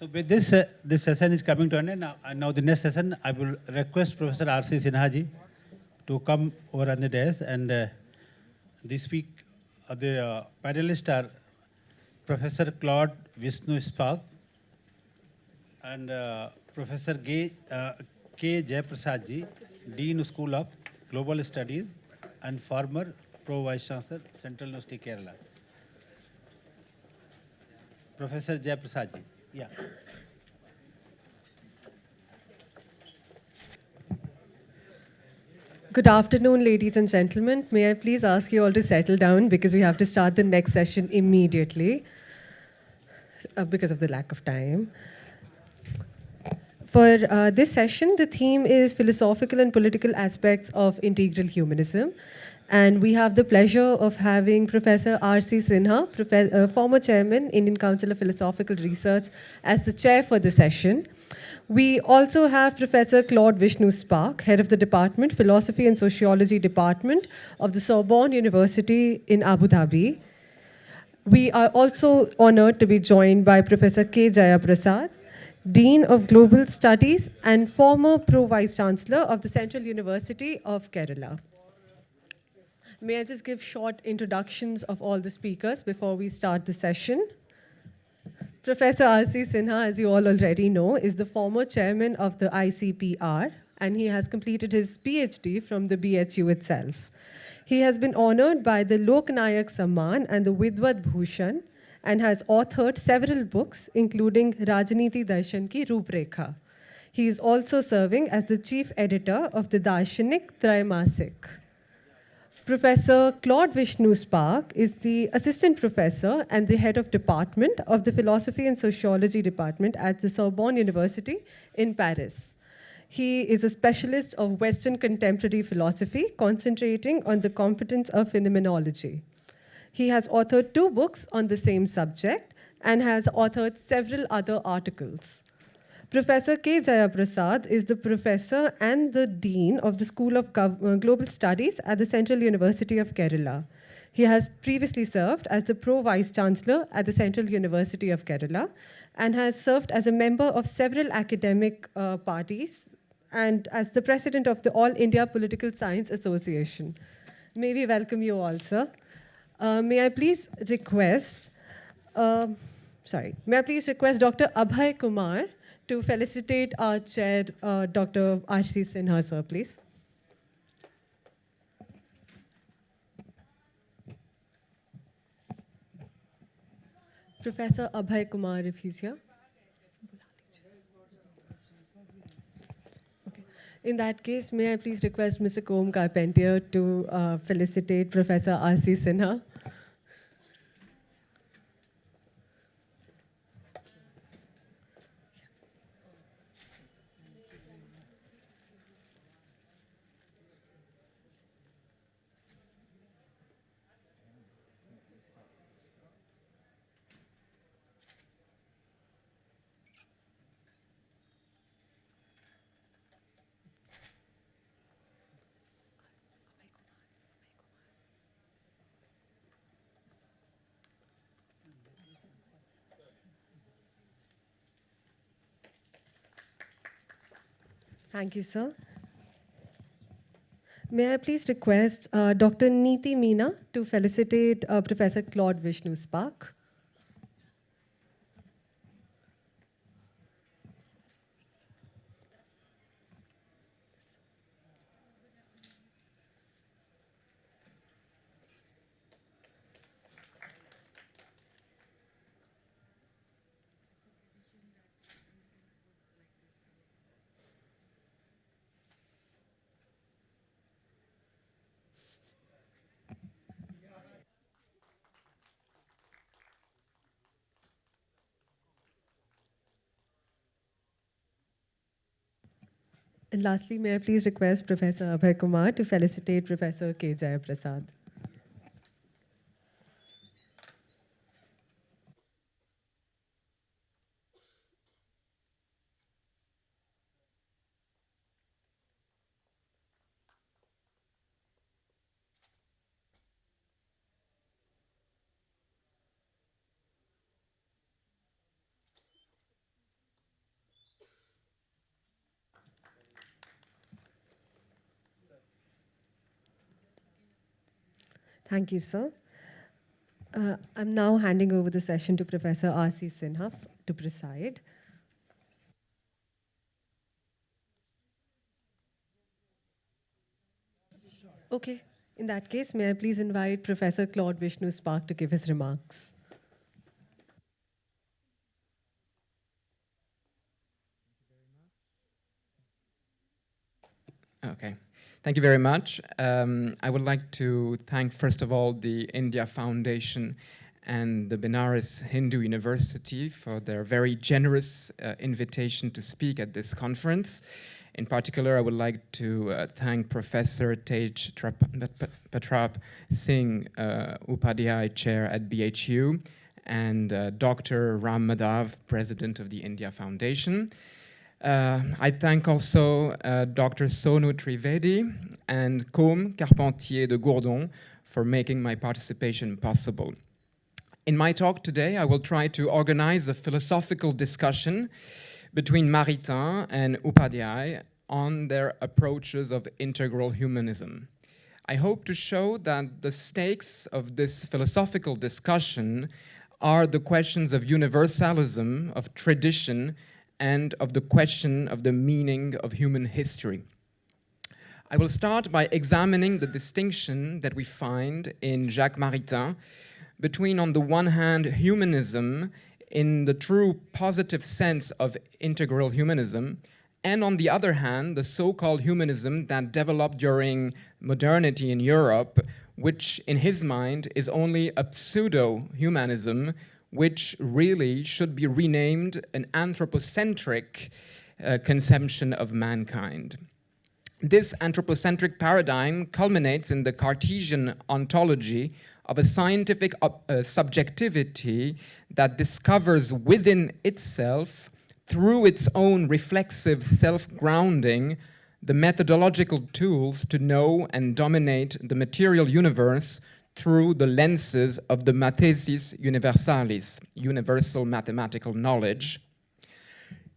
So with this, this session is coming to an end. Now the next session, I will request Professor R.C. Sinha ji to come over on the desk, and the panelists are Professor Claude Vishnu Spaak and Professor K. Jayaprasad ji, Dean School of Global Studies and former Pro Vice Chancellor, Central University, Kerala. Professor Jayaprasad ji. Yeah. Good afternoon, ladies and gentlemen. May I please ask you all to settle down because we have to start the next session immediately because of the lack of time. For this session, the theme is philosophical and political aspects of integral humanism. And we have the pleasure of having Professor R.C. Sinha, former chairman, Indian Council of Philosophical Research, as the chair for the session. We also have Professor Claude Vishnu Spaak, head of the department, Philosophy and Sociology Department of the Sorbonne University in Abu Dhabi. We are also honored to be joined by Professor K. Jayaprasad, Dean of Global Studies and former Pro Vice Chancellor of the Central University of Kerala. May I just give short introductions of all the speakers before we start the session? Professor R.C. Sinha, as you all already know, is the former chairman of the ICPR, and he has completed his PhD from the BHU itself. He has been honored by the Lok Nayak Samman and the Vidwat Bhushan, and has authored several books, including Rajniti Darshan Ki Rooprekha. He is also serving as the chief editor of the Darshanik Traimasik. Professor Claude Vishnu Spaak is the assistant professor and the head of department of the Philosophy and Sociology Department at the Sorbonne University in Paris. He is a specialist of Western contemporary philosophy, concentrating on the competence of phenomenology. He has authored 2 books on the same subject and has authored several other articles. Professor K. Jayaprasad is the professor and the dean of the School of Global Studies at the Central University of Kerala. He has previously served as the Pro Vice Chancellor at the Central University of Kerala and has served as a member of several academic parties and as the president of the All India Political Science Association. May we welcome you all, sir. May I please request Dr. Abhay Kumar to felicitate our chair, Dr. R.C. Sinha, sir, please. Professor Abhay Kumar, if he's here. Okay. In that case, may I please request Mr. Combe Carpentier to felicitate Professor R.C. Sinha. Thank you, sir. May I please request Dr. Neeti Meena to felicitate Professor Claude Vishnu Spaak. And lastly, may I please request Professor Abhay Kumar to felicitate Professor K. Jayaprasad. Thank you, sir. I'm now handing over the session to Professor R.C. Sinha to preside. Okay, in that case, may I please invite Professor Claude Vishnu Spaak to give his remarks. Okay, thank you very much. I would like to thank, first of all, the India Foundation and the Banaras Hindu University for their very generous invitation to speak at this conference. In particular, I would like to thank Professor Tej Patrap Singh Upadhyay, Chair at BHU, and Dr. Ram Madhav, President of the India Foundation. I thank also Dr. Sonu Trivedi and Côme Carpentier de Gourdon for making my participation possible. In my talk today, I will try to organize a philosophical discussion between Maritain and Upadhyay on their approaches of integral humanism. I hope to show that the stakes of this philosophical discussion are the questions of universalism, of tradition, and of the question of the meaning of human history. I will start by examining the distinction that we find in Jacques Maritain between, on the one hand, humanism in the true positive sense of integral humanism, and on the other hand, the so-called humanism that developed during modernity in Europe, which in his mind is only a pseudo-humanism, which really should be renamed an anthropocentric conception of mankind. This anthropocentric paradigm culminates in the Cartesian ontology of a scientific subjectivity that discovers within itself, through its own reflexive self-grounding, the methodological tools to know and dominate the material universe through the lenses of the mathesis universalis, universal mathematical knowledge.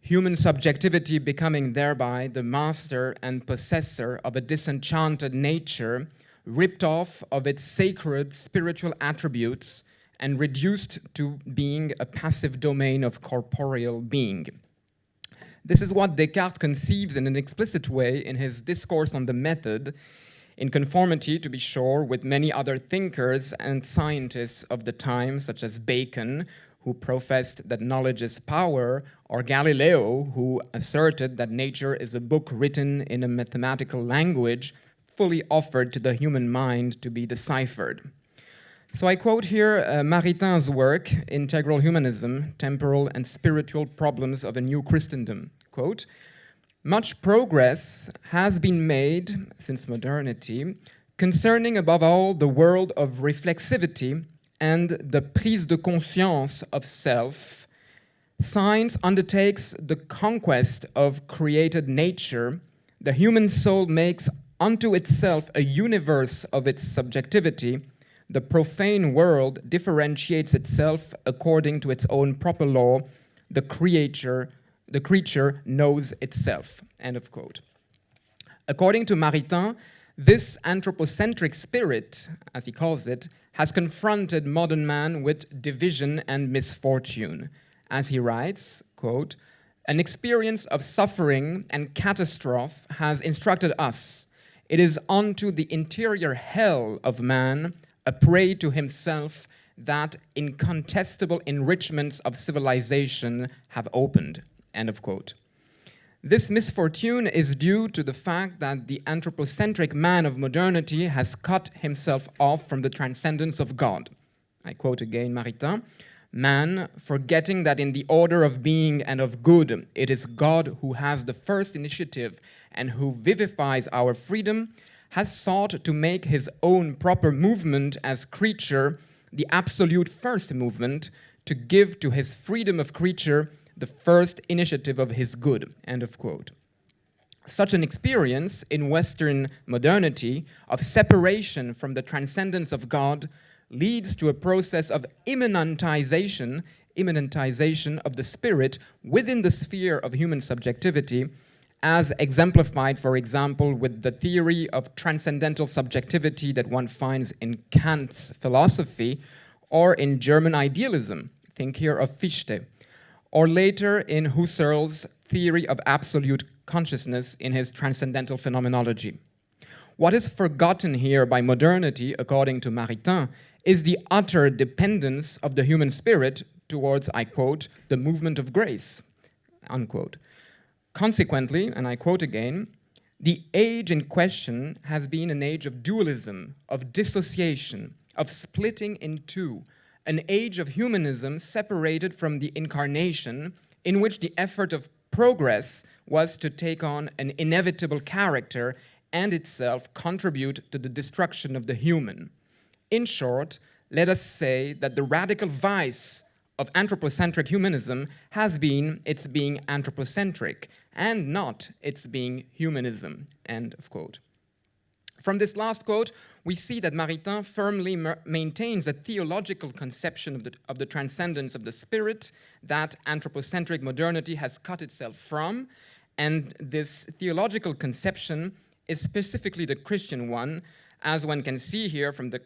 Human subjectivity becoming thereby the master and possessor of a disenchanted nature, ripped off of its sacred spiritual attributes and reduced to being a passive domain of corporeal being. This is what Descartes conceives in an explicit way in his Discourse on the Method, in conformity, to be sure, with many other thinkers and scientists of the time, such as Bacon, who professed that knowledge is power, or Galileo, who asserted that nature is a book written in a mathematical language, fully offered to the human mind to be deciphered. So I quote here Maritain's work, Integral Humanism, Temporal and Spiritual Problems of a New Christendom. Quote, "Much progress has been made since modernity concerning above all the world of reflexivity and the prise de conscience of self. Science undertakes the conquest of created nature. The human soul makes unto itself a universe of its subjectivity. The profane world differentiates itself according to its own proper law. The creature knows itself." End of quote. According to Maritain, this anthropocentric spirit, as he calls it, has confronted modern man with division and misfortune. As he writes, quote, "An experience of suffering and catastrophe has instructed us. It is unto the interior hell of man, a prey to himself, that incontestable enrichments of civilization have opened." End of quote. This misfortune is due to the fact that the anthropocentric man of modernity has cut himself off from the transcendence of God. I quote again Maritain, "Man, forgetting that in the order of being and of good, it is God who has the first initiative and who vivifies our freedom, has sought to make his own proper movement as creature the absolute first movement, to give to his freedom of creature the first initiative of his good." End of quote. Such an experience in Western modernity of separation from the transcendence of God leads to a process of immanentization of the spirit within the sphere of human subjectivity, as exemplified, for example, with the theory of transcendental subjectivity that one finds in Kant's philosophy, or in German idealism, think here of Fichte, or later in Husserl's theory of absolute consciousness in his transcendental phenomenology. What is forgotten here by modernity, according to Maritain, is the utter dependence of the human spirit towards, I quote, the movement of grace, unquote. Consequently, and I quote again, the age in question has been an age of dualism, of dissociation, of splitting in two, an age of humanism separated from the incarnation, in which the effort of progress was to take on an inevitable character and itself contribute to the destruction of the human. In short, let us say that the radical vice of anthropocentric humanism has been its being anthropocentric and not its being humanism, end of quote. From this last quote, we see that Maritain firmly maintains a theological conception of the transcendence of the spirit that anthropocentric modernity has cut itself from, and this theological conception is specifically the Christian one, as one can see here from the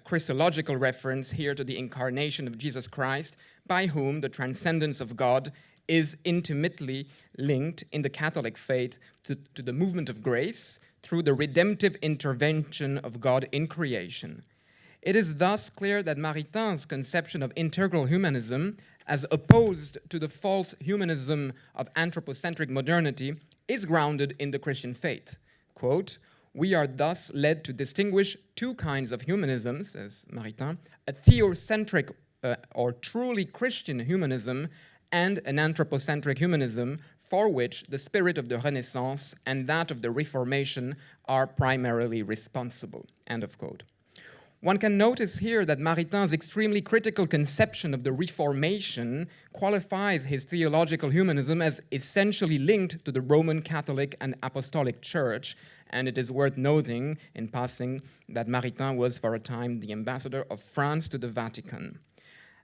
Christological reference here to the incarnation of Jesus Christ, by whom the transcendence of God is intimately linked in the Catholic faith to the movement of grace through the redemptive intervention of God in creation. It is thus clear that Maritain's conception of integral humanism, as opposed to the false humanism of anthropocentric modernity, is grounded in the Christian faith. Quote, "We are thus led to distinguish two kinds of humanism," says Maritain, "a theocentric or truly Christian humanism and an anthropocentric humanism for which the spirit of the Renaissance and that of the Reformation are primarily responsible," end of quote. One can notice here that Maritain's extremely critical conception of the Reformation qualifies his theological humanism as essentially linked to the Roman Catholic and Apostolic Church, and it is worth noting, in passing, that Maritain was for a time the ambassador of France to the Vatican.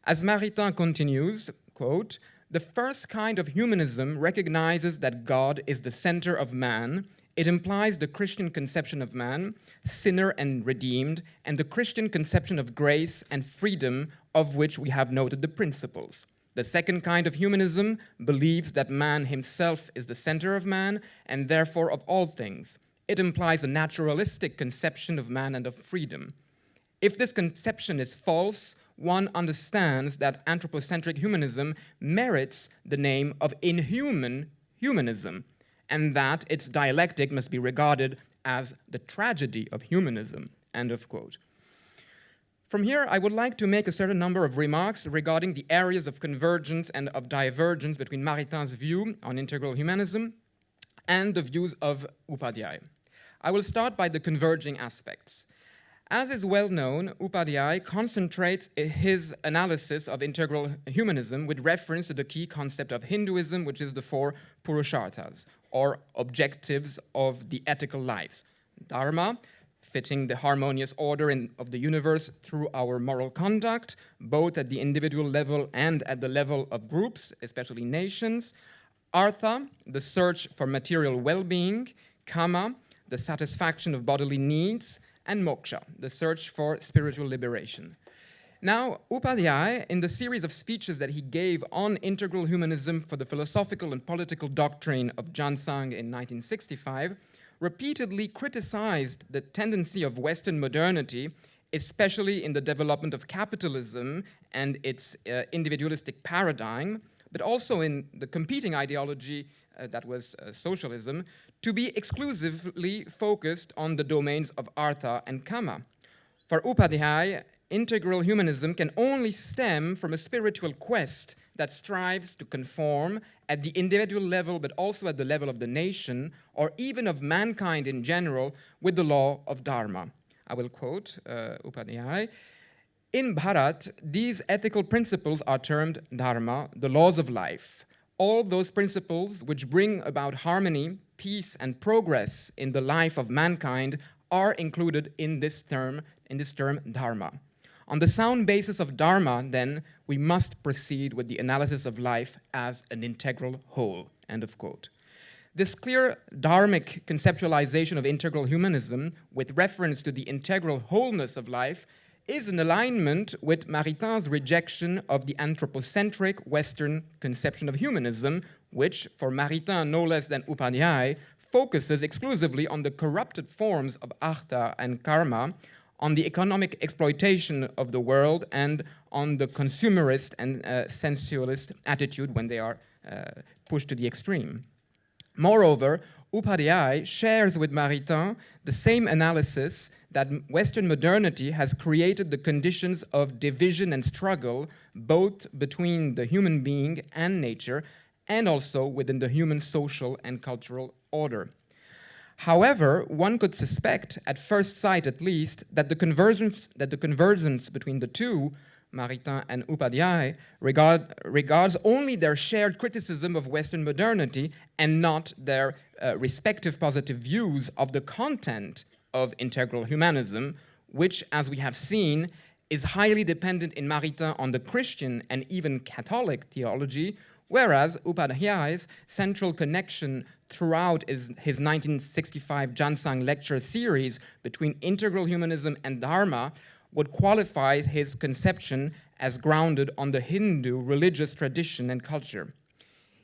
As Maritain continues, quote, "The first kind of humanism recognizes that God is the center of man. It implies the Christian conception of man, sinner and redeemed, and the Christian conception of grace and freedom, of which we have noted the principles. The second kind of humanism believes that man himself is the center of man, and therefore of all things. It implies a naturalistic conception of man and of freedom. If this conception is false, one understands that anthropocentric humanism merits the name of inhuman humanism, and that its dialectic must be regarded as the tragedy of humanism," end of quote. From here, I would like to make a certain number of remarks regarding the areas of convergence and of divergence between Maritain's view on integral humanism and the views of Upadhyay. I will start by the converging aspects. As is well known, Upadhyay concentrates his analysis of integral humanism with reference to the key concept of Hinduism, which is the four Purusharthas, or objectives of the ethical lives. Dharma, fitting the harmonious order of the universe through our moral conduct, both at the individual level and at the level of groups, especially nations. Artha, the search for material well-being. Kama, the satisfaction of bodily needs. And moksha, the search for spiritual liberation. Now, Upadhyay, in the series of speeches that he gave on integral humanism for the philosophical and political doctrine of Jansang in 1965, repeatedly criticized the tendency of Western modernity, especially in the development of capitalism and its individualistic paradigm, but also in the competing ideology that was socialism, to be exclusively focused on the domains of Artha and Kama. For Upadhyay, integral humanism can only stem from a spiritual quest that strives to conform at the individual level, but also at the level of the nation, or even of mankind in general, with the law of Dharma. I will quote Upadhyay. "In Bharat, these ethical principles are termed Dharma, the laws of life. All those principles which bring about harmony, peace, and progress in the life of mankind are included in this term Dharma. On the sound basis of Dharma, then, we must proceed with the analysis of life as an integral whole," end of quote. This clear dharmic conceptualization of integral humanism with reference to the integral wholeness of life is in alignment with Maritain's rejection of the anthropocentric Western conception of humanism, which, for Maritain no less than Upadhyay, focuses exclusively on the corrupted forms of artha and karma, on the economic exploitation of the world, and on the consumerist and sensualist attitude when they are pushed to the extreme. Moreover, Upadhyay shares with Maritain the same analysis that Western modernity has created the conditions of division and struggle both between the human being and nature and also within the human social and cultural order. However, one could suspect, at first sight at least, that the convergence between the two, Maritain and Upadhyay, regards only their shared criticism of Western modernity and not their respective positive views of the content of integral humanism, which, as we have seen, is highly dependent in Maritain on the Christian and even Catholic theology, whereas Upadhyay's central connection throughout his 1965 Jansang lecture series between integral humanism and Dharma would qualify his conception as grounded on the Hindu religious tradition and culture.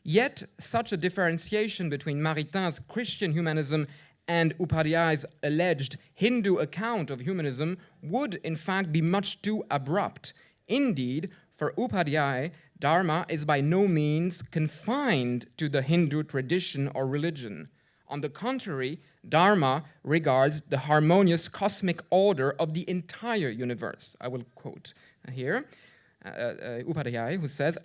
Yet, such a differentiation between Maritain's Christian humanism and Upadhyay's alleged Hindu account of humanism would, in fact, be much too abrupt. Indeed, for Upadhyay, Dharma is by no means confined to the Hindu tradition or religion. On the contrary, Dharma regards the harmonious cosmic order of the entire universe. I will quote here Upadhyay, who says,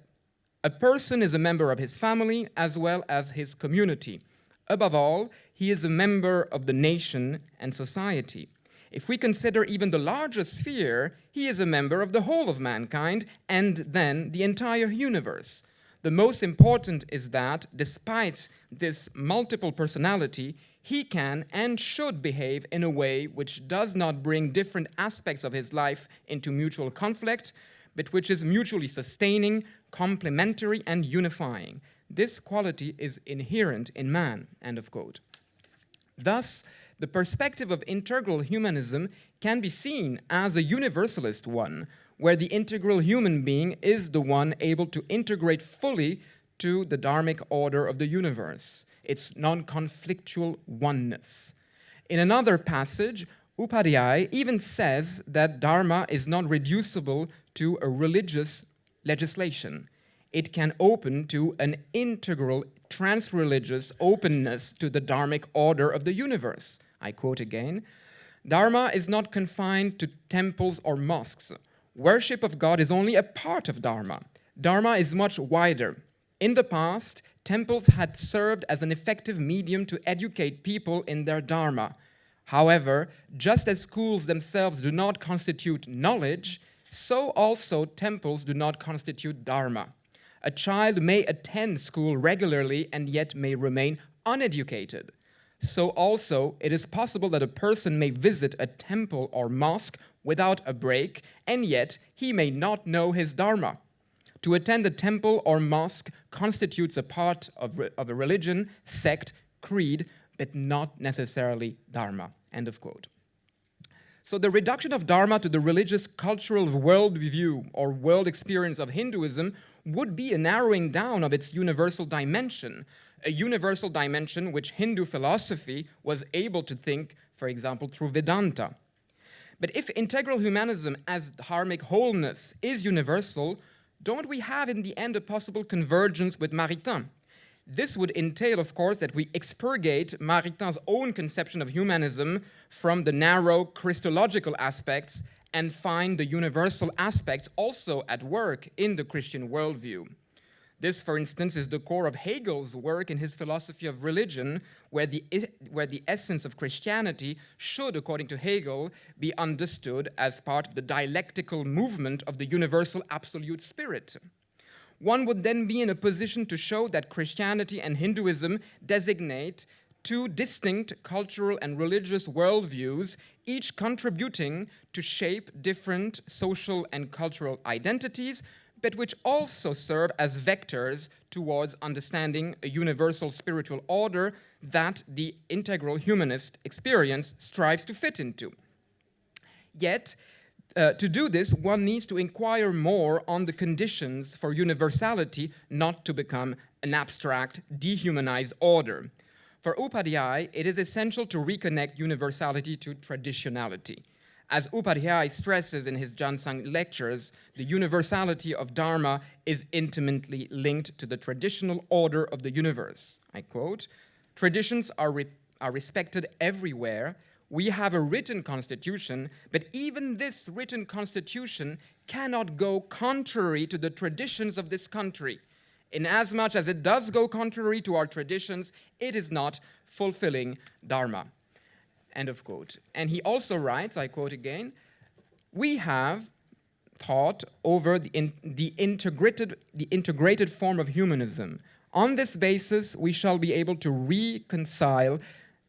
"A person is a member of his family as well as his community. Above all, he is a member of the nation and society. If we consider even the larger sphere, he is a member of the whole of mankind and then the entire universe. The most important is that, despite this multiple personality, he can and should behave in a way which does not bring different aspects of his life into mutual conflict, but which is mutually sustaining, complementary, and unifying. This quality is inherent in man," end of quote. Thus, the perspective of integral humanism can be seen as a universalist one, where the integral human being is the one able to integrate fully to the dharmic order of the universe, its non-conflictual oneness. In another passage, Upadhyay even says that Dharma is not reducible to a religious legislation. It can open to an integral trans-religious openness to the dharmic order of the universe. I quote again, "Dharma is not confined to temples or mosques. Worship of God is only a part of Dharma. Dharma is much wider. In the past, temples had served as an effective medium to educate people in their Dharma. However, just as schools themselves do not constitute knowledge, so also temples do not constitute Dharma. A child may attend school regularly and yet may remain uneducated. So also, it is possible that a person may visit a temple or mosque without a break, and yet he may not know his Dharma. To attend a temple or mosque constitutes a part of a religion, sect, creed, but not necessarily Dharma," end of quote. So the reduction of Dharma to the religious cultural worldview or world experience of Hinduism would be a narrowing down of its universal dimension, a universal dimension which Hindu philosophy was able to think, for example, through Vedanta. But if integral humanism as dharmic wholeness is universal, don't we have in the end a possible convergence with Maritain? This would entail, of course, that we expurgate Maritain's own conception of humanism from the narrow Christological aspects and find the universal aspects also at work in the Christian worldview. This, for instance, is the core of Hegel's work in his philosophy of religion, where the essence of Christianity should, according to Hegel, be understood as part of the dialectical movement of the universal absolute spirit. One would then be in a position to show that Christianity and Hinduism designate two distinct cultural and religious worldviews, each contributing to shape different social and cultural identities, but which also serve as vectors towards understanding a universal spiritual order that the integral humanist experience strives to fit into. Yet, to do this, one needs to inquire more on the conditions for universality not to become an abstract, dehumanized order. For Upadhyay, it is essential to reconnect universality to traditionality. As Upadhyay stresses in his Jansang lectures, the universality of Dharma is intimately linked to the traditional order of the universe. I quote, "Traditions are respected everywhere. We have a written constitution, but even this written constitution cannot go contrary to the traditions of this country. Inasmuch as it does go contrary to our traditions, it is not fulfilling Dharma." End of quote. And he also writes, I quote again, "We have thought over the integrated form of humanism. On this basis, we shall be able to reconcile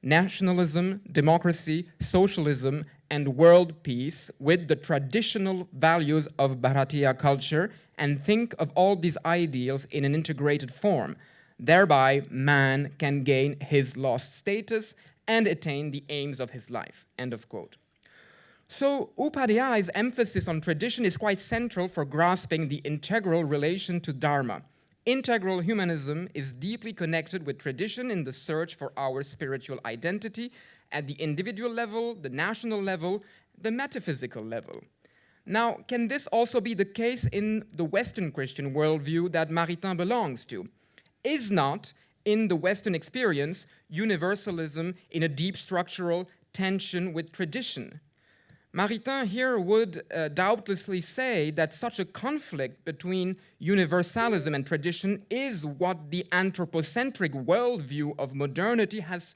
nationalism, democracy, socialism, and world peace with the traditional values of Bharatiya culture and think of all these ideals in an integrated form. Thereby, man can gain his lost status and attain the aims of his life." End of quote. So Upadhyay's emphasis on tradition is quite central for grasping the integral relation to Dharma. Integral humanism is deeply connected with tradition in the search for our spiritual identity at the individual level, the national level, the metaphysical level. Now, can this also be the case in the Western Christian worldview that Maritain belongs to? Is not, in the Western experience, universalism in a deep structural tension with tradition? Maritain here would doubtlessly say that such a conflict between universalism and tradition is what the anthropocentric worldview of modernity has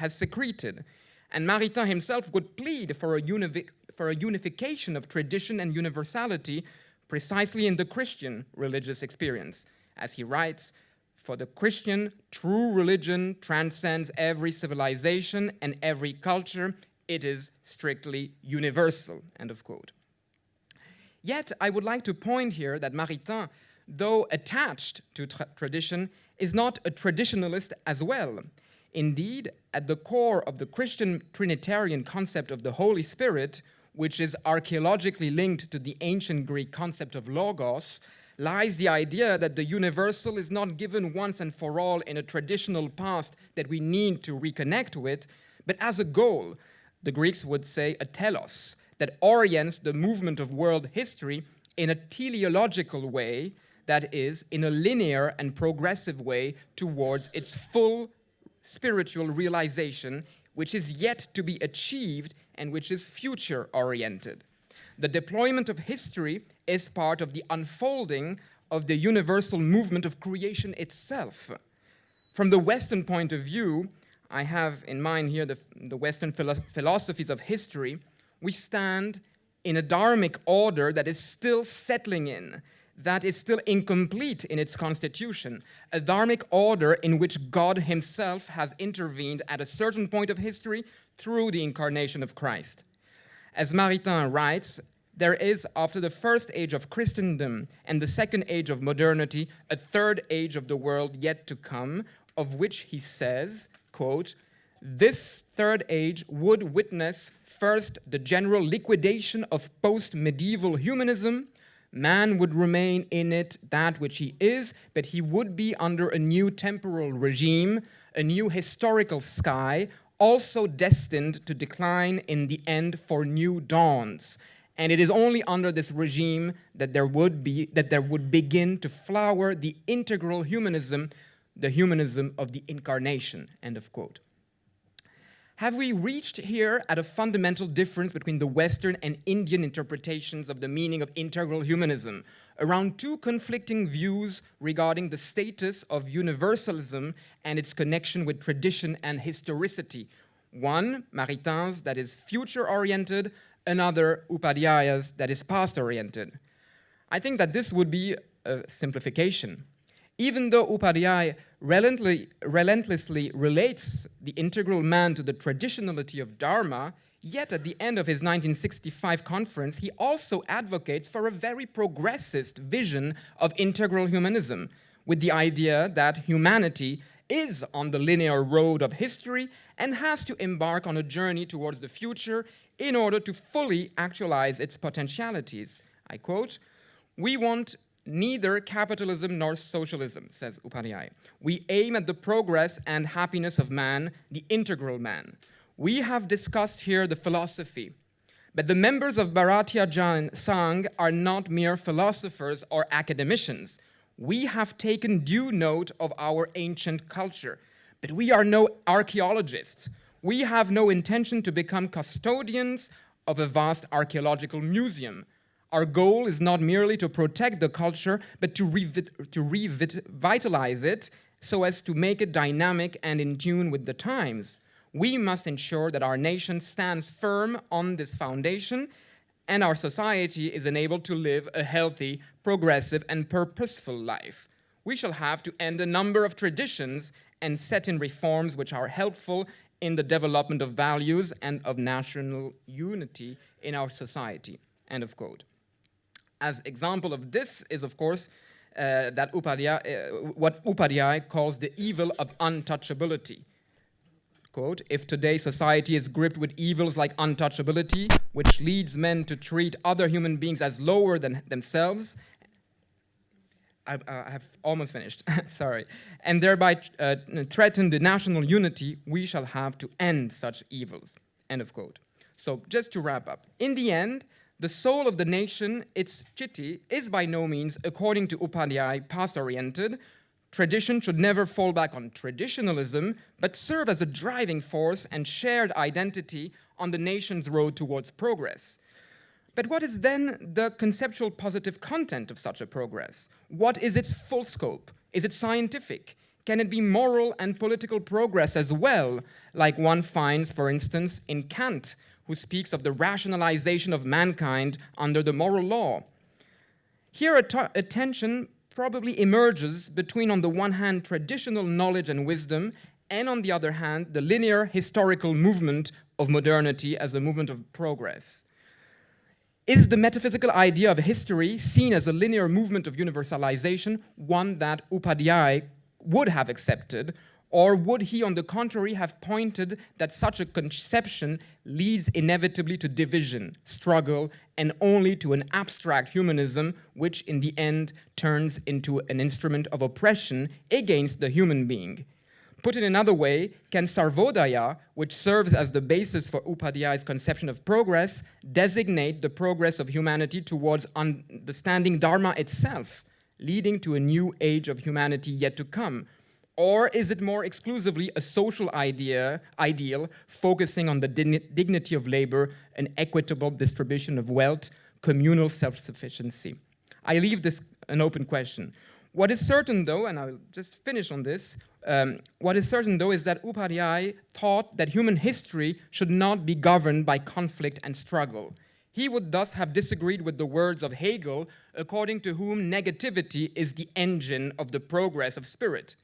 secreted. And Maritain himself would plead for a unification of tradition and universality precisely in the Christian religious experience. As he writes, "For the Christian, true religion transcends every civilization and every culture. It is strictly universal." End of quote. Yet, I would like to point here that Maritain, though attached to tradition, is not a traditionalist as well. Indeed, at the core of the Christian Trinitarian concept of the Holy Spirit, which is archaeologically linked to the ancient Greek concept of logos, lies the idea that the universal is not given once and for all in a traditional past that we need to reconnect with, but as a goal. The Greeks would say a telos, that orients the movement of world history in a teleological way, that is, in a linear and progressive way towards its full spiritual realization, which is yet to be achieved and which is future-oriented. The deployment of history is part of the unfolding of the universal movement of creation itself. From the Western point of view, I have in mind here the Western philosophies of history. We stand in a dharmic order that is still settling in, that is still incomplete in its constitution, a dharmic order in which God himself has intervened at a certain point of history through the incarnation of Christ. As Maritain writes, there is, after the first age of Christendom and the second age of modernity, a third age of the world yet to come, of which he says, quote, "This third age would witness first the general liquidation of post-medieval humanism. Man would remain in it that which he is, but he would be under a new temporal regime, a new historical sky, also destined to decline in the end for new dawns. And it is only under this regime that there would begin to flower the integral humanism, the humanism of the incarnation." End of quote. Have we reached here at a fundamental difference between the Western and Indian interpretations of the meaning of integral humanism, around two conflicting views regarding the status of universalism and its connection with tradition and historicity? One, Maritain's, that is future-oriented, another, Upadhyay's, that is past-oriented. I think that this would be a simplification. Even though Upadhyay relentlessly relates the integral man to the traditionality of Dharma, Yet at the end of his 1965 conference, he also advocates for a very progressist vision of integral humanism, with the idea that humanity is on the linear road of history and has to embark on a journey towards the future in order to fully actualize its potentialities. I quote, "We want neither capitalism nor socialism," says Upadhyay. "We aim at the progress and happiness of man, the integral man. We have discussed here the philosophy, but the members of Bharatiya Sangh are not mere philosophers or academicians. We have taken due note of our ancient culture, but we are no archaeologists. We have no intention to become custodians of a vast archaeological museum. Our goal is not merely to protect the culture, but to revitalize it so as to make it dynamic and in tune with the times. We must ensure that our nation stands firm on this foundation and our society is enabled to live a healthy, progressive, and purposeful life. We shall have to end a number of traditions and set in reforms which are helpful in the development of values and of national unity in our society." End of quote. As example of this is, of course, that what Upadhyay calls the evil of untouchability. Quote, "If today's society is gripped with evils like untouchability, which leads men to treat other human beings as lower than themselves," I have almost finished, sorry, "and thereby threaten the national unity, we shall have to end such evils." End of quote. So just to wrap up, in the end, the soul of the nation, its chitti, is by no means, according to Upadhyay, past-oriented. Tradition should never fall back on traditionalism, but serve as a driving force and shared identity on the nation's road towards progress. But what is then the conceptual positive content of such a progress? What is its full scope? Is it scientific? Can it be moral and political progress as well, like one finds, for instance, in Kant, who speaks of the rationalization of mankind under the moral law? Here a tension probably emerges between, on the one hand, traditional knowledge and wisdom, and on the other hand, the linear historical movement of modernity as a movement of progress. Is the metaphysical idea of history seen as a linear movement of universalization one that Upadhyay would have accepted, or would he, on the contrary, have pointed that such a conception leads inevitably to division, struggle, and only to an abstract humanism, which in the end turns into an instrument of oppression against the human being? Put in another way, can Sarvodaya, which serves as the basis for Upadhyay's conception of progress, designate the progress of humanity towards understanding Dharma itself, leading to a new age of humanity yet to come? Or is it more exclusively a social ideal focusing on the dignity of labor, an equitable distribution of wealth, communal self-sufficiency? I leave this an open question. What is certain, though, and I'll just finish on this, what is certain, though, is that Upadhyay thought that human history should not be governed by conflict and struggle. He would thus have disagreed with the words of Hegel, according to whom negativity is the engine of the progress of spirit.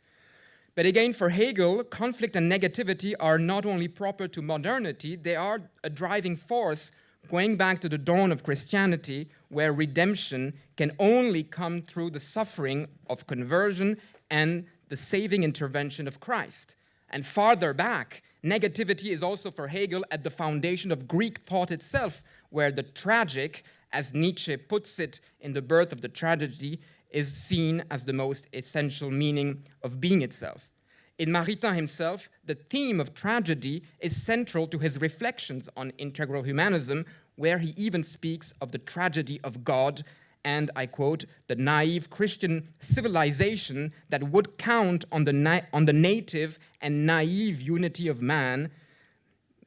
But again, for Hegel, conflict and negativity are not only proper to modernity, they are a driving force going back to the dawn of Christianity, where redemption can only come through the suffering of conversion and the saving intervention of Christ. And farther back, negativity is also for Hegel at the foundation of Greek thought itself, where the tragic, as Nietzsche puts it in The Birth of the Tragedy, is seen as the most essential meaning of being itself. In Maritain himself, the theme of tragedy is central to his reflections on integral humanism, where he even speaks of the tragedy of God and, I quote, "the naive Christian civilization that would count on the native and naive unity of man,"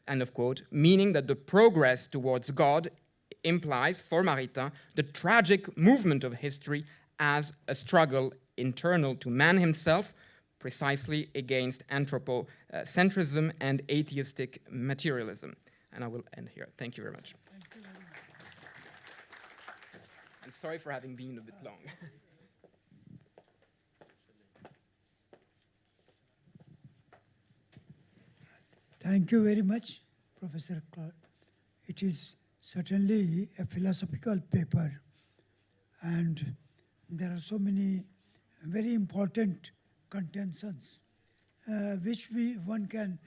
end of quote, meaning that the progress towards God implies, for Maritain, the tragic movement of history as a struggle internal to man himself, precisely against anthropocentrism and atheistic materialism. And I will end here. Thank you very much. I'm sorry for having been a bit long. Thank you very much, Professor Claude. it is certainly a philosophical paper, and there are so many very important contentions which one can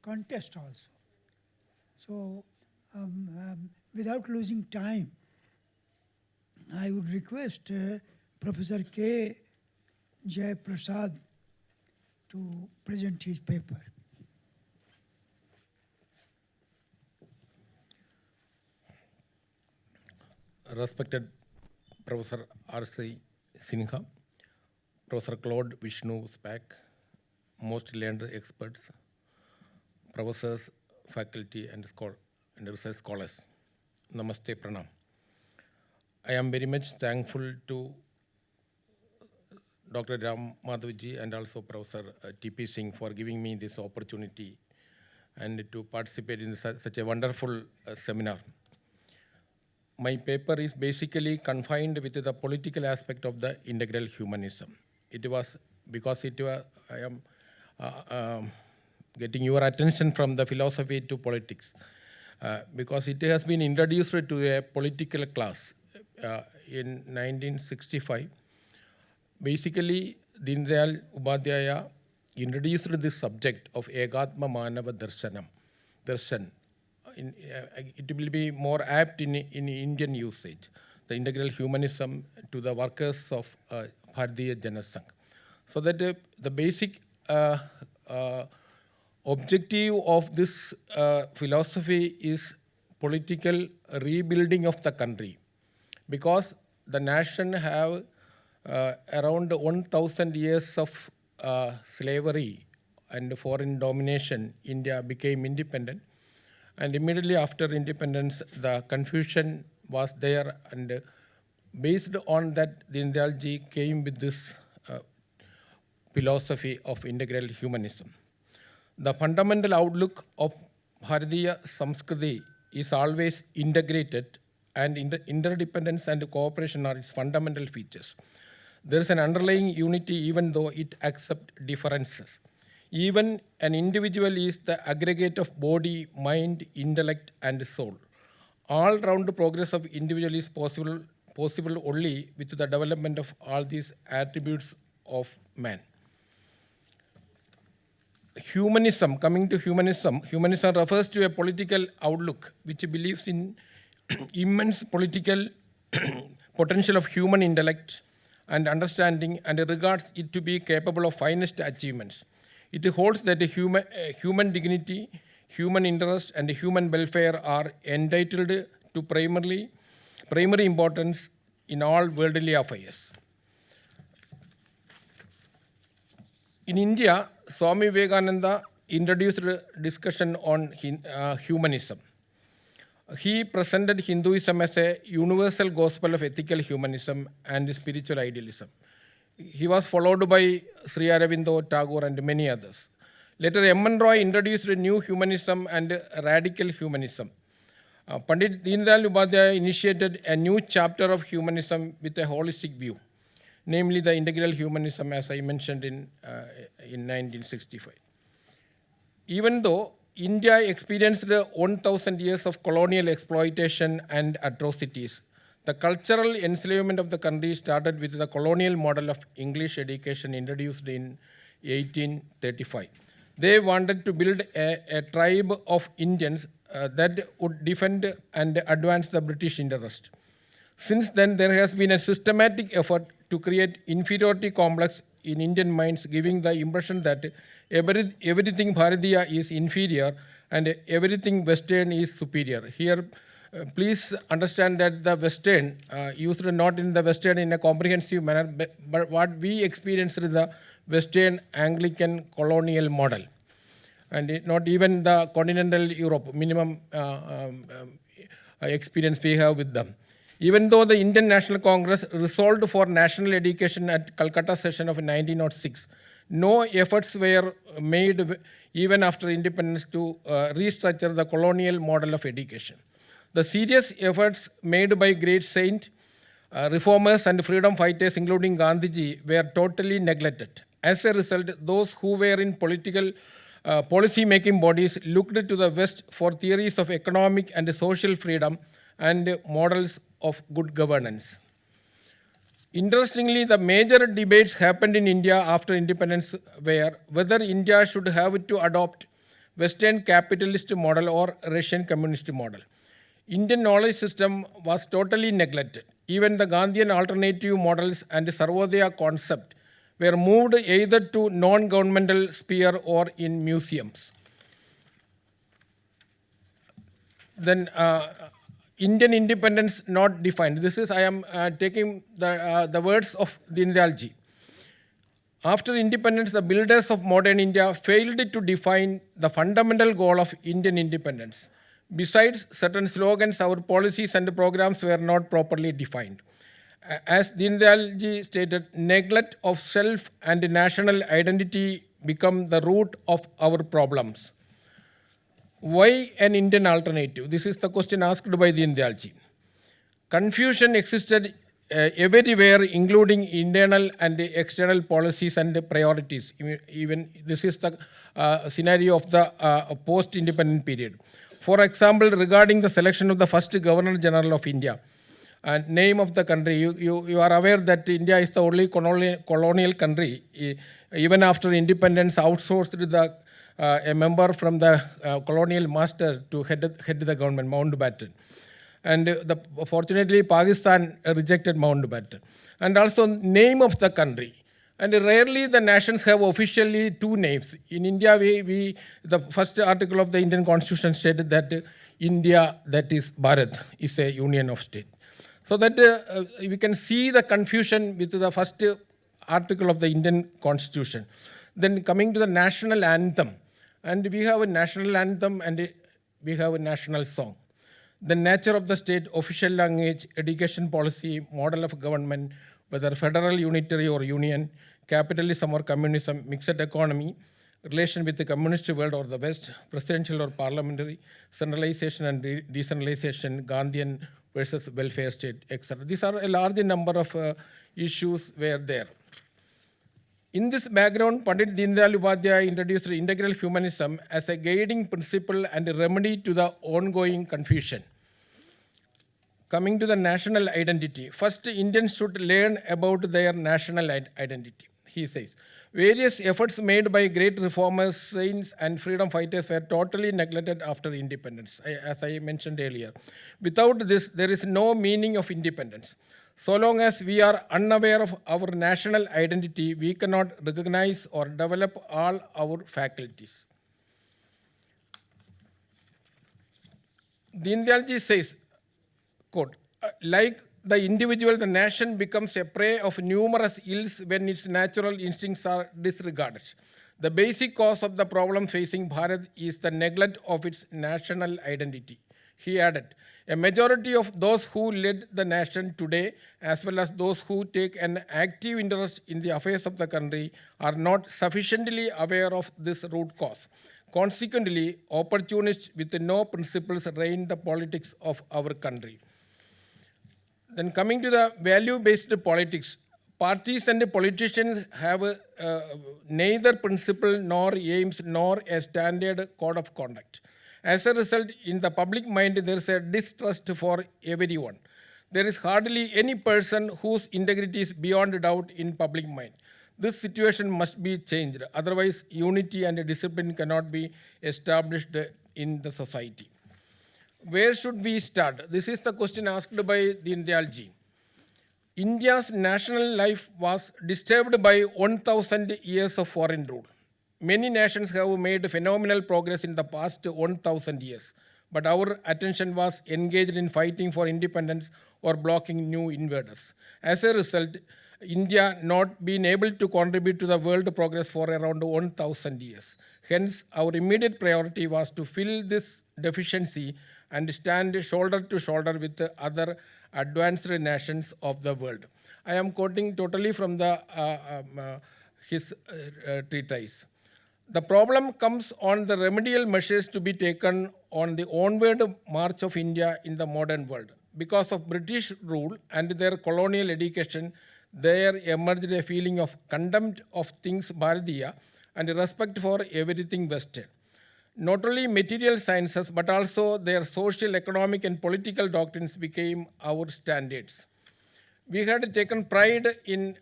contest also. So without losing time, I would request Professor K. Jayaprasad to present his paper. Respected Professor R.C. Sinha, Professor Claude, Vishnu, Spaak, most learned experts, professors, faculty, and research scholars. Namaste, Pranam. I am very much thankful to Dr. Ram Madhavji and also Professor T.P. Singh for giving me this opportunity and to participate in such a wonderful seminar. My paper is basically confined with the political aspect of the integral humanism. It was because I am getting your attention from the philosophy to politics, because it has been introduced to a political class in 1965. Basically, Deendayal Upadhyay introduced this subject of Egatma Manava Darshan. It will be more apt in Indian usage, the integral humanism to the workers of Bharatiya Janasangh. So that the basic objective of this philosophy is political rebuilding of the country, because the nation have around 1,000 years of slavery and foreign domination. India became independent. And immediately after independence, the confusion was there, and based on that, Deendayal ji came with this philosophy of integral humanism. The fundamental outlook of Bharatiya Samskriti is always integrated, and interdependence and cooperation are its fundamental features. There is an underlying unity even though it accepts differences. Even an individual is the aggregate of body, mind, intellect, and soul. All-round progress of individual is possible only with the development of all these attributes of man. Humanism, coming to humanism refers to a political outlook which believes in immense political potential of human intellect and understanding, and regards it to be capable of finest achievements. It holds that human dignity, human interest, and human welfare are entitled to primary importance in all worldly affairs. In India, Swami Vivekananda introduced a discussion on humanism. He presented Hinduism as a universal gospel of ethical humanism and spiritual idealism. He was followed by Sri Aurobindo, Tagore, and many others. Later, M.N. Roy introduced a new humanism and radical humanism. Pandit Deendayal Upadhyay initiated a new chapter of humanism with a holistic view, namely the integral humanism, as I mentioned in 1965. Even though India experienced 1,000 years of colonial exploitation and atrocities, the cultural enslavement of the country started with the colonial model of English education introduced in 1835. They wanted to build a tribe of Indians that would defend and advance the British interest. Since then, there has been a systematic effort to create inferiority complex in Indian minds, giving the impression that everything Bharatiya is inferior and everything Western is superior. Here, please understand that the Western, used not in the Western in a comprehensive manner, but what we experienced is the Western Anglican colonial model, and not even the continental Europe, minimum experience we have with them. Even though the Indian National Congress resolved for national education at Calcutta session of 1906, no efforts were made even after independence to restructure the colonial model of education. The serious efforts made by great saints, reformers, and freedom fighters, including Gandhiji, were totally neglected. As a result, those who were in political policy-making bodies looked to the West for theories of economic and social freedom and models of good governance. Interestingly, the major debates happened in India after independence were whether India should have to adopt Western capitalist model or Russian communist model. Indian knowledge system was totally neglected. Even the Gandhian alternative models and Sarvodaya concept were moved either to non-governmental sphere or in museums. Then Indian independence not defined. This is, I am taking the words of Deendayal ji. After independence, the builders of modern India failed to define the fundamental goal of Indian independence. Besides certain slogans, our policies and programs were not properly defined. As Deendayal ji stated, neglect of self and national identity become the root of our problems. Why an Indian alternative? This is the question asked by Deendayal ji. Confusion existed everywhere, including internal and external policies and priorities. Even this is the scenario of the post-independent period. For example, regarding the selection of the first Governor General of India, and name of the country, you are aware that India is the only colonial country, even after independence, outsourced a member from the colonial master to head the government, Mountbatten. And fortunately, Pakistan rejected Mountbatten. And also name of the country. And rarely the nations have officially two names. In India, the first article of the Indian Constitution stated that India, that is Bharat, is a union of states. So that we can see the confusion with the first article of the Indian Constitution. Then coming to the national anthem. And we have a national anthem and we have a national song. The nature of the state, official language, education policy, model of government, whether federal, unitary or union, capitalism or communism, mixed economy, relation with the communist world or the West, presidential or parliamentary, centralization and decentralization, Gandhian versus welfare state, etc. These are a large number of issues were there. In this background, Pandit Deendayal Upadhyay introduced integral humanism as a guiding principle and a remedy to the ongoing confusion. Coming to the national identity, first Indians should learn about their national identity, he says. Various efforts made by great reformers, saints and freedom fighters were totally neglected after independence, as I mentioned earlier. Without this, there is no meaning of independence. So long as we are unaware of our national identity, we cannot recognize or develop all our faculties. Deendayal ji says, quote, like the individual, the nation becomes a prey of numerous ills when its natural instincts are disregarded. The basic cause of the problem facing Bharat is the neglect of its national identity. He added, a majority of those who lead the nation today, as well as those who take an active interest in the affairs of the country, are not sufficiently aware of this root cause. Consequently, opportunists with no principles reign the politics of our country. Then coming to the value-based politics, parties and politicians have neither principle nor aims nor a standard code of conduct. As a result, in the public mind, there is a distrust for everyone. There is hardly any person whose integrity is beyond doubt in public mind. This situation must be changed. Otherwise, unity and discipline cannot be established in the society. Where should we start? This is the question asked by Deendayal ji. India's national life was disturbed by 1,000 years of foreign rule. Many nations have made phenomenal progress in the past 1,000 years, but our attention was engaged in fighting for independence or blocking new invaders. As a result, India not been able to contribute to the world progress for around 1,000 years. Hence, our immediate priority was to fill this deficiency and stand shoulder to shoulder with the other advanced nations of the world. I am quoting totally from his treatise. The problem comes on the remedial measures to be taken on the onward march of India in the modern world. Because of British rule and their colonial education, there emerged a feeling of contempt of things Bharatiya and respect for everything Western. Not only material sciences, but also their social, economic, and political doctrines became our standards. We had taken pride in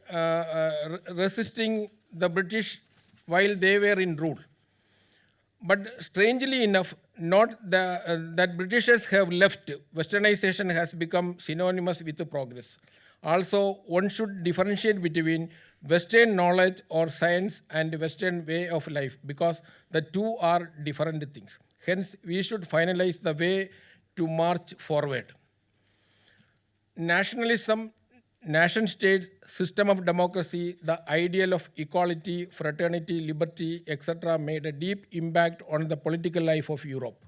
resisting the British while they were in rule. But strangely enough, not that Britishers have left, Westernization has become synonymous with progress. Also, one should differentiate between Western knowledge or science and Western way of life, because the two are different things. Hence, we should finalize the way to march forward. Nationalism, nation states, system of democracy, the ideal of equality, fraternity, liberty, etc. made a deep impact on the political life of Europe.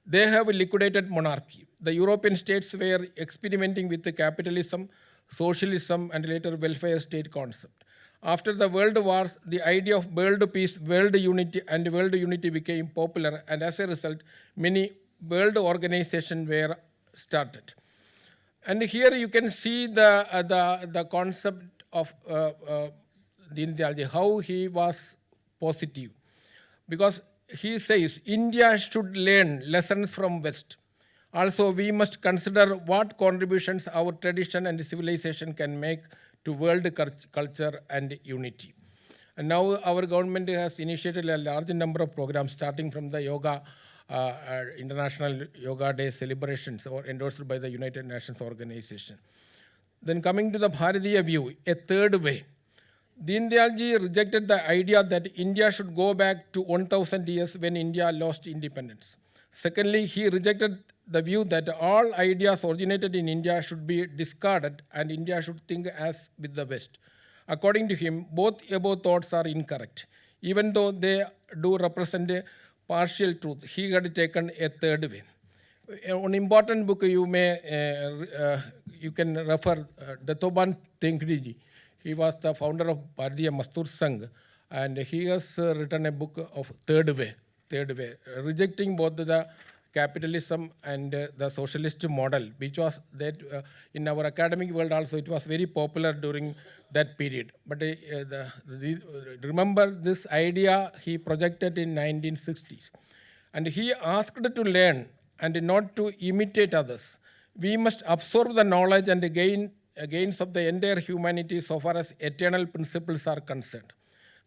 They have liquidated monarchy. The European states were experimenting with the capitalism, socialism, and later welfare state concept. After the world wars, the idea of world peace, world unity became popular, and as a result, many world organizations were started. And here you can see the concept of Deendayal, how he was positive. Because he says, India should learn lessons from West. Also, we must consider what contributions our tradition and civilization can make to world culture and unity. And now our government has initiated a large number of programs starting from the yoga, International Yoga Day celebrations or endorsed by the United Nations Organization. Then coming to the Bharatiya view, a third way. Deendayal ji rejected the idea that India should go back to 1000 years when India lost independence. Secondly, he rejected the view that all ideas originated in India should be discarded and India should think as with the West. According to him, both above thoughts are incorrect. Even though they do represent a partial truth, he had taken a third way. An important book you can refer, Datoban Tenkriji. He was the founder of Bharatiya Mastur Sangh, and he has written a book of third way, rejecting both the capitalism and the socialist model, which was that in our academic world also it was very popular during that period. But remember this idea he projected in 1960s. And he asked to learn and not to imitate others. We must absorb the knowledge and gains of the entire humanity so far as eternal principles are concerned.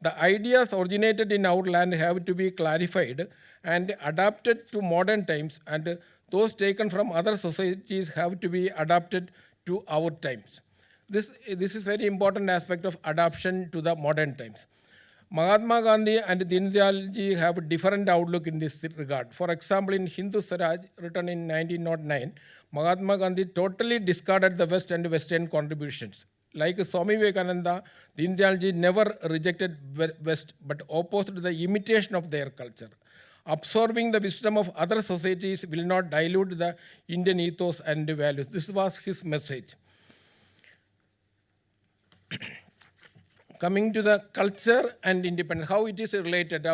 The ideas originated in our land have to be clarified and adapted to modern times, and those taken from other societies have to be adapted to our times. This is very important aspect of adaptation to the modern times. Mahatma Gandhi and Deendayal ji have a different outlook in this regard. For example, in Hindu Swaraj, written in 1909, Mahatma Gandhi totally discarded the West and Western contributions. Like Swami Vivekananda, Deendayal ji never rejected West but opposed the imitation of their culture. Absorbing the wisdom of other societies will not dilute the Indian ethos and values. This was his message. Coming to the culture and independence, how it is related,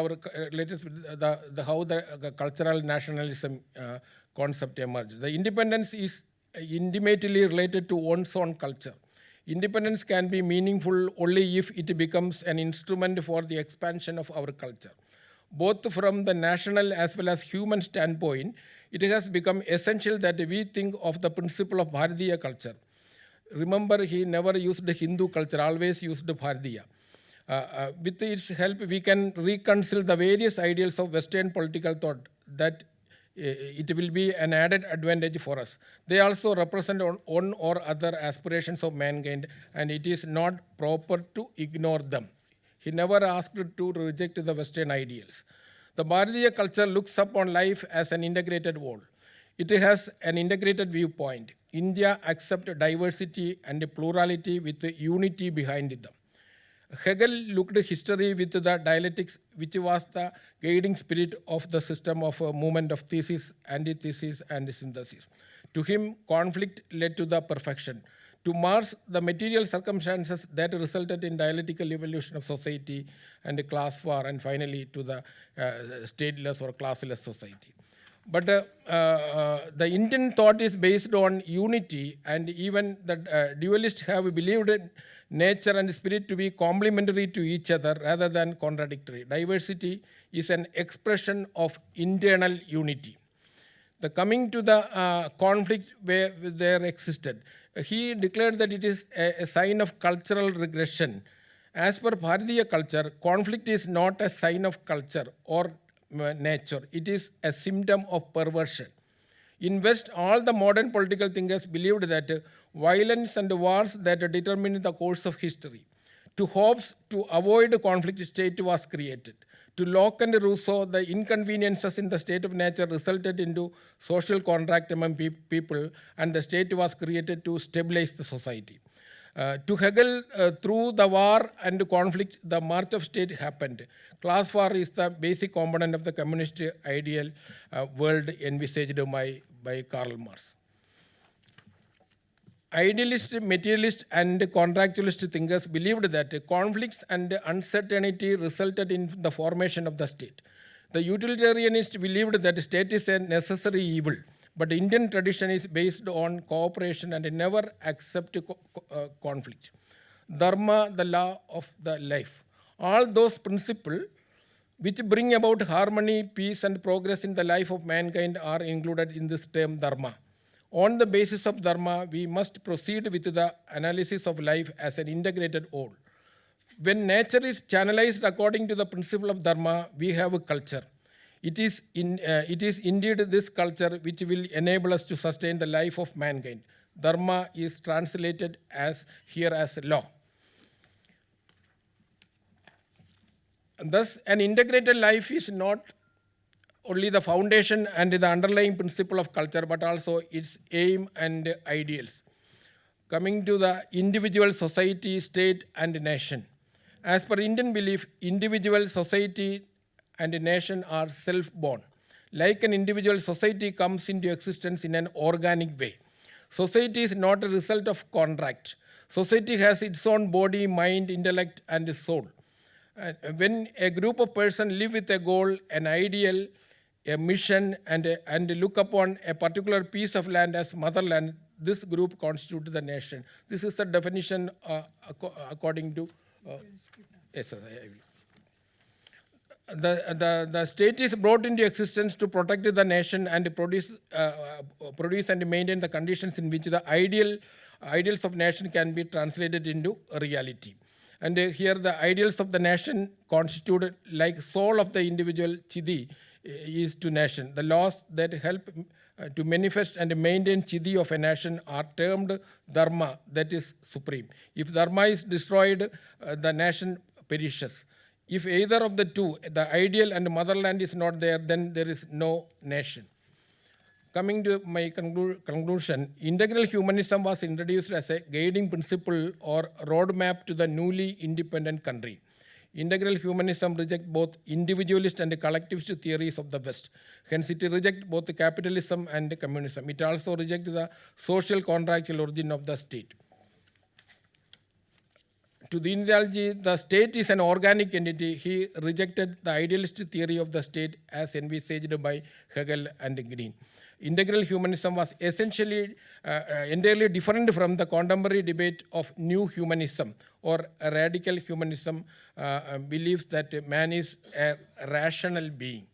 related with how the cultural nationalism concept emerged. The independence is intimately related to one's own culture. Independence can be meaningful only if it becomes an instrument for the expansion of our culture. Both from the national as well as human standpoint, it has become essential that we think of the principle of Bharatiya culture. Remember, he never used the Hindu culture, always used Bharatiya. With its help, we can reconcile the various ideals of Western political thought that it will be an added advantage for us. They also represent one or other aspirations of mankind, and it is not proper to ignore them. He never asked to reject the Western ideals. The Bharatiya culture looks upon life as an integrated whole. It has an integrated viewpoint. India accepts diversity and plurality with unity behind them. Hegel looked at history with the dialectics, which was the guiding spirit of the system of a movement of thesis, antithesis, and synthesis. To him, conflict led to the perfection. To Marx, the material circumstances that resulted in dialectical evolution of society and class war, and finally to the stateless or classless society. But the Indian thought is based on unity, and even the dualists have believed nature and spirit to be complementary to each other rather than contradictory. Diversity is an expression of internal unity. The coming to the conflict where there existed, he declared that it is a sign of cultural regression. As per Bharatiya culture, conflict is not a sign of culture or nature. It is a symptom of perversion. In West, all the modern political thinkers believed that violence and wars that determined the course of history. To Hobbes, to avoid conflict, state was created. To Locke and Rousseau, the inconveniences in the state of nature resulted into social contract among people, and the state was created to stabilize the society. To Hegel, through the war and conflict, the march of state happened. Class war is the basic component of the communist ideal world envisaged by Karl Marx. Idealist, materialist, and contractualist thinkers believed that conflicts and uncertainty resulted in the formation of the state. The utilitarianists believed that the state is a necessary evil, but Indian tradition is based on cooperation and never accept conflict. Dharma, the law of the life. All those principles which bring about harmony, peace, and progress in the life of mankind are included in this term dharma. On the basis of dharma, we must proceed with the analysis of life as an integrated whole. When nature is channelized according to the principle of dharma, we have a culture. It is indeed this culture which will enable us to sustain the life of mankind. Dharma is translated here as law. Thus, an integrated life is not only the foundation and the underlying principle of culture, but also its aim and ideals. Coming to the individual, society, state, and nation. As per Indian belief, individual, society, and nation are self-born. Like an individual, society comes into existence in an organic way. Society is not a result of contract. Society has its own body, mind, intellect, and soul. When a group of persons live with a goal, an ideal, a mission, and look upon a particular piece of land as motherland, this group constitutes the nation. This is the definition according to... yes, sir, the state is brought into existence to protect the nation and produce and maintain the conditions in which the ideals of nation can be translated into reality. And here the ideals of the nation constituted like soul of the individual, Chidi, is to nation. The laws that help to manifest and maintain Chidi of a nation are termed dharma, that is supreme. If dharma is destroyed, the nation perishes. If either of the two, the ideal and motherland is not there, then there is no nation. Coming to my conclusion, integral humanism was introduced as a guiding principle or roadmap to the newly independent country. Integral humanism rejects both individualist and collectivist theories of the West. Hence, it rejects both capitalism and communism. It also rejects the social contractual origin of the state. To Deendayal, the state is an organic entity. He rejected the idealist theory of the state as envisaged by Hegel and Green. Integral humanism was essentially entirely different from the contemporary debate of new humanism or radical humanism believes that man is a rational being.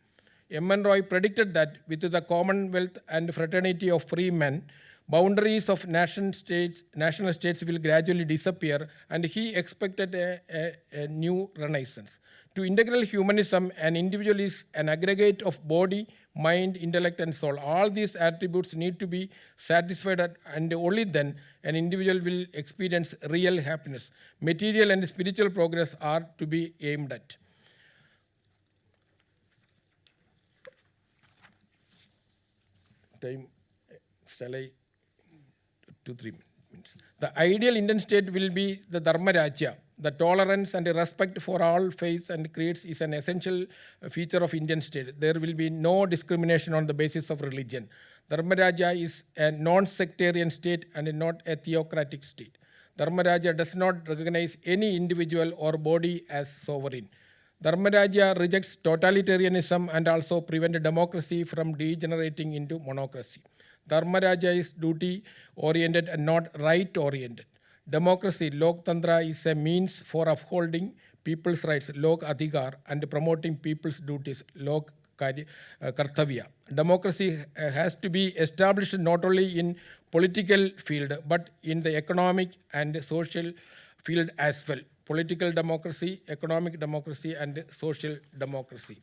M. Roy predicted that with the commonwealth and fraternity of free men, boundaries of national states will gradually disappear, and he expected a new renaissance. To integral humanism, an individual is an aggregate of body, mind, intellect, and soul. All these attributes need to be satisfied, and only then an individual will experience real happiness. Material and spiritual progress are to be aimed at. Time, shall I? 2-3 minutes. The ideal Indian state will be the Dharma Rajya. The tolerance and respect for all faiths and creeds is an essential feature of Indian state. There will be no discrimination on the basis of religion. Dharma Rajya is a non-sectarian state and not a theocratic state. Dharma Rajya does not recognize any individual or body as sovereign. Dharma Rajya rejects totalitarianism and also prevents democracy from degenerating into monocracy. Dharma Rajya is duty-oriented and not right-oriented. Democracy, Loktantra, is a means for upholding people's rights, Lok Adhikar, and promoting people's duties, Lok Kartavya. Democracy has to be established not only in political field but in the economic and social field as well. Political democracy, economic democracy, and social democracy.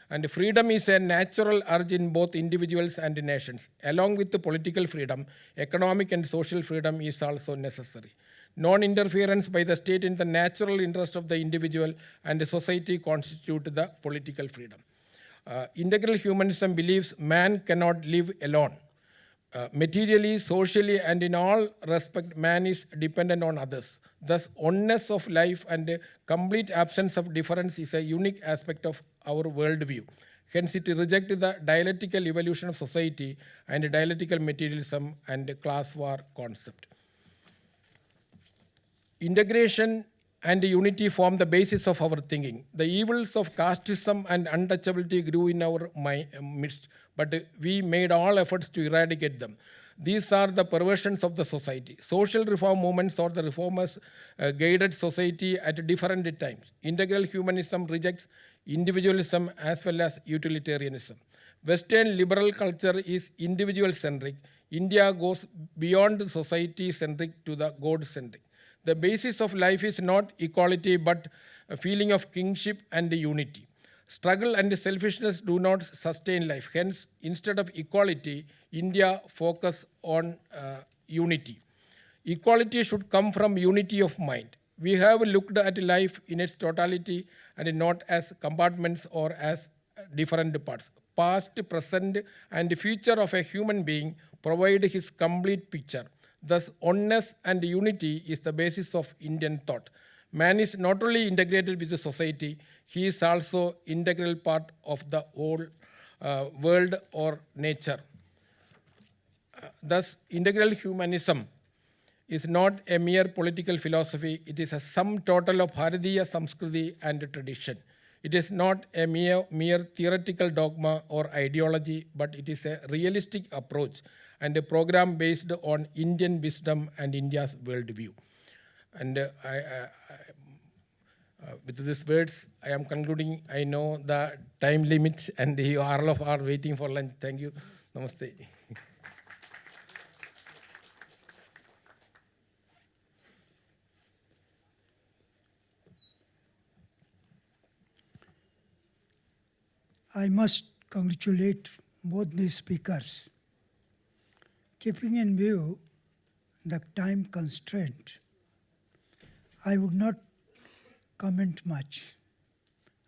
And freedom is a natural urge in both individuals and nations. Along with the political freedom, economic and social freedom is also necessary. Non-interference by the state in the natural interest of the individual and the society constitute the political freedom. Integral humanism believes man cannot live alone. Materially, socially, and in all respect, man is dependent on others. Thus, oneness of life and complete absence of difference is a unique aspect of our worldview. Hence, it rejects the dialectical evolution of society and dialectical materialism and class war concept. Integration and unity form the basis of our thinking. The evils of casteism and untouchability grew in our midst, but we made all efforts to eradicate them. These are the perversions of the society. Social reform movements or the reformers guided society at different times. Integral humanism rejects individualism as well as utilitarianism. Western liberal culture is individual-centric. India goes beyond society-centric to the God-centric. The basis of life is not equality but a feeling of kingship and unity. Struggle and selfishness do not sustain life. Hence, instead of equality, India focus on unity. Equality should come from unity of mind. We have looked at life in its totality and not as compartments or as different parts. Past, present, and future of a human being provide his complete picture. Thus, oneness and unity is the basis of Indian thought. Man is not only integrated with the society, he is also integral part of the whole world or nature. Thus, integral humanism is not a mere political philosophy, it is a sum total of Bharatiya Samskriti and tradition. It is not a mere theoretical dogma or ideology, but it is a realistic approach and a program based on Indian wisdom and India's worldview. And with these words, I am concluding. I know the time limit and you all of are waiting for lunch. Thank you. Namaste. I must congratulate both the speakers. Keeping in view the time constraint, I would not comment much.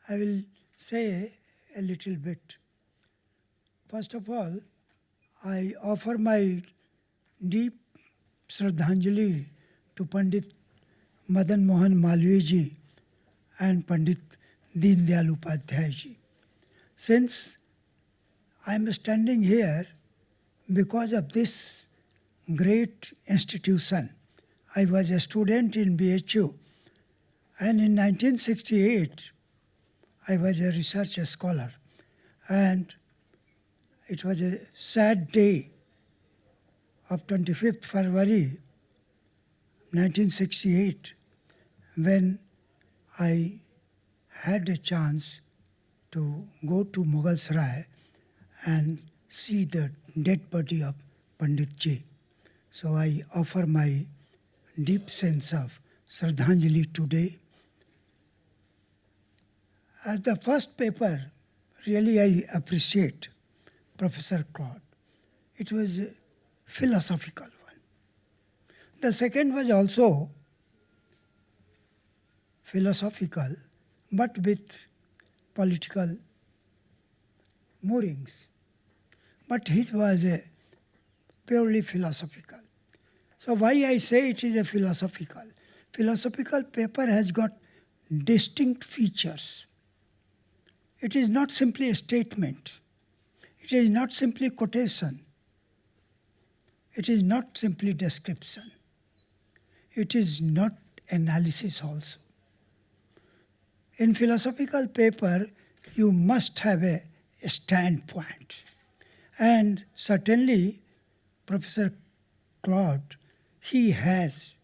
I will say a little bit. First of all, I offer my deep Shraddhanjali to Pandit Madan Mohan Malviya ji and Pandit Deendayal Upadhyay ji. Since I am standing here because of this great institution, I was a student in BHU, and in 1968 I was a research scholar, and it was a sad day of 25th February 1968 when I had a chance to go to Mughal Sarai and see the dead body of Pandit ji. So I offer my deep sense of Shraddhanjali today. At the first paper, really I appreciate Professor Claude. It was a philosophical one. The second was also philosophical, but with political moorings. But his was a purely philosophical. So why I say it is a philosophical? Philosophical paper has got distinct features. It is not simply a statement. It is not simply quotation. It is not simply description. It is not analysis also. In philosophical paper, you must have a standpoint. And certainly, Professor Claude, he has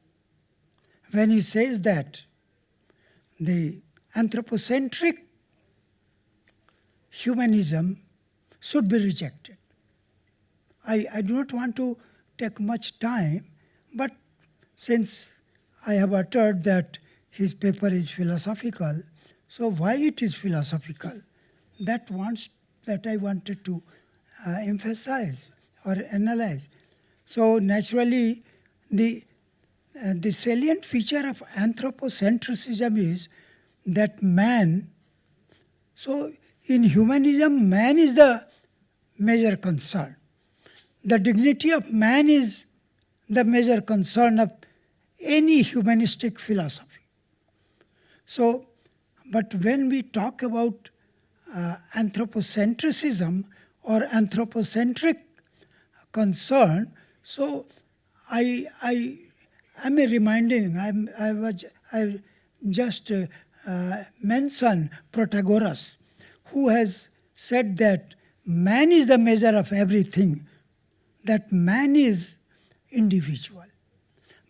when he says that the anthropocentric humanism should be rejected. I do not want to take much time, but since I have uttered that his paper is philosophical, so why it is philosophical? That I wanted to emphasize or analyze. So naturally, the salient feature of anthropocentrism is that man, so in humanism, man is the major concern. The dignity of man is the major concern of any humanistic philosophy. So, but when we talk about anthropocentrism or anthropocentric concern, so I just mentioned Protagoras, who has said that man is the measure of everything, that man is individual.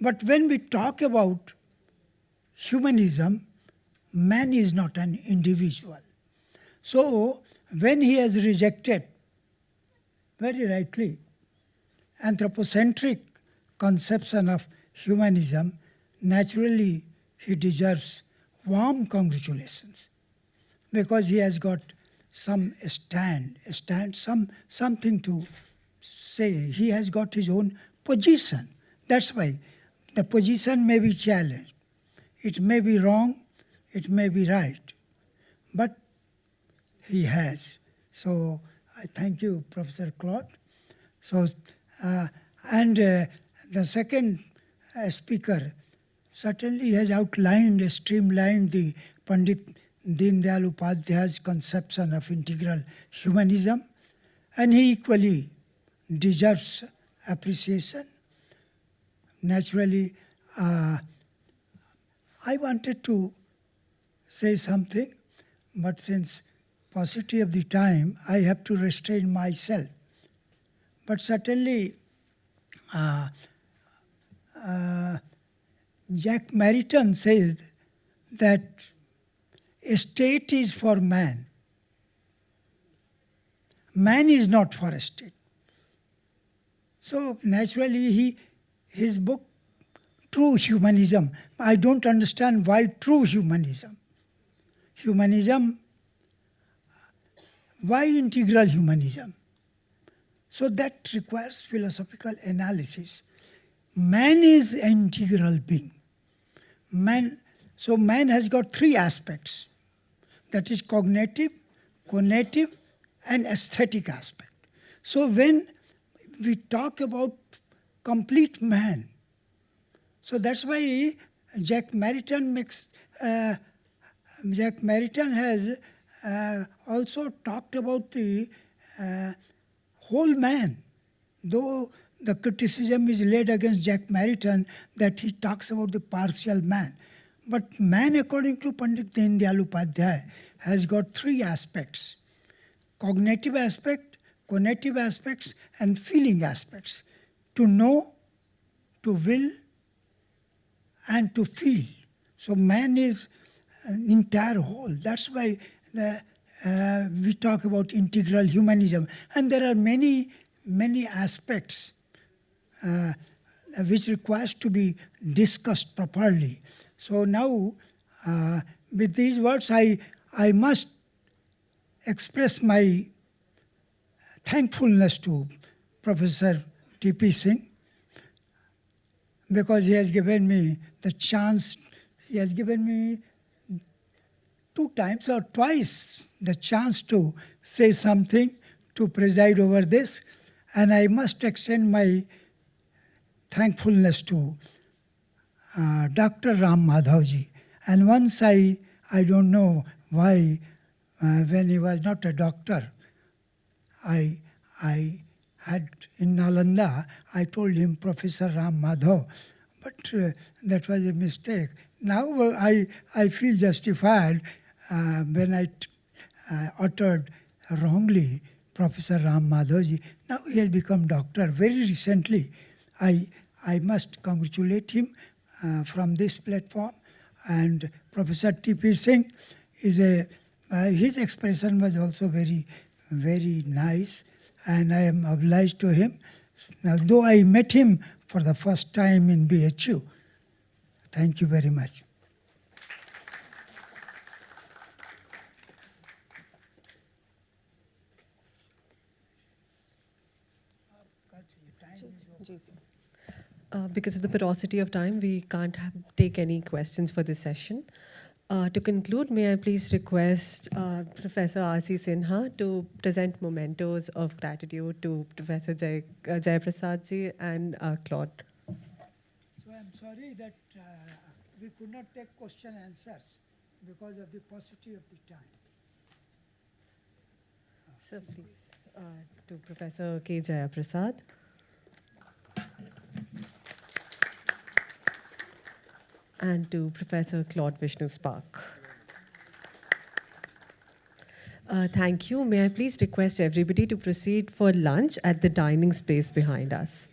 But when we talk about humanism, man is not an individual. So when he has rejected, very rightly, anthropocentric conception of humanism, naturally he deserves warm congratulations, because he has got some something to say. He has got his own position. That's why the position may be challenged. It may be wrong, it may be right, but he has. So I thank you, Professor Claude. So, the second speaker certainly has outlined, streamlined the Pandit Deendayal Upadhyay's conception of integral humanism, and he equally deserves appreciation. Naturally, I wanted to say something, but since paucity of the time, I have to restrain myself. But certainly, Jacques Maritain says that a state is for man. Man is not for a state. So naturally, his book, True Humanism, I don't understand why true humanism. Humanism, why integral humanism? So that requires philosophical analysis. Man is an integral being. So man has got three aspects. That is cognitive, conative, and aesthetic aspect. So when we talk about complete man, so that's why Jacques Maritain has also talked about the whole man, though the criticism is laid against Jacques Maritain that he talks about the partial man. But man, according to Pandit Deendayal Upadhyay, has got three aspects: cognitive aspect, conative aspects, and feeling aspects. To know, to will, and to feel. So man is an entire whole. That's why we talk about integral humanism. And there are many aspects which requires to be discussed properly. So now, with these words, I must express my thankfulness to Professor T.P. Singh, because he has given me the chance. He has given me 2 times or twice the chance to say something, to preside over this. And I must extend my thankfulness to Dr. Ram Madhavji. And once I don't know why, when he was not a doctor, I had in Nalanda, I told him Professor Ram Madhav, but that was a mistake. Now I feel justified when I uttered wrongly Professor Ram Madhavji. Now he has become doctor. Very recently, I must congratulate him from this platform. And Professor T.P. Singh is his expression was also very, very nice, and I am obliged to him. Now, though I met him for the first time in BHU. Thank you very much. Because of the paucity of time, we can't take any questions for this session. To conclude, may I please request Professor R.C. Sinha to present mementos of gratitude to Professor Jayaprasad ji and Claude. So I'm sorry that we could not take question and answers because of the paucity of the time. So please, to Professor K. Jayaprasad. And to Professor Claude Vishnu Spaak. Thank you. May I please request everybody to proceed for lunch at the dining space behind us.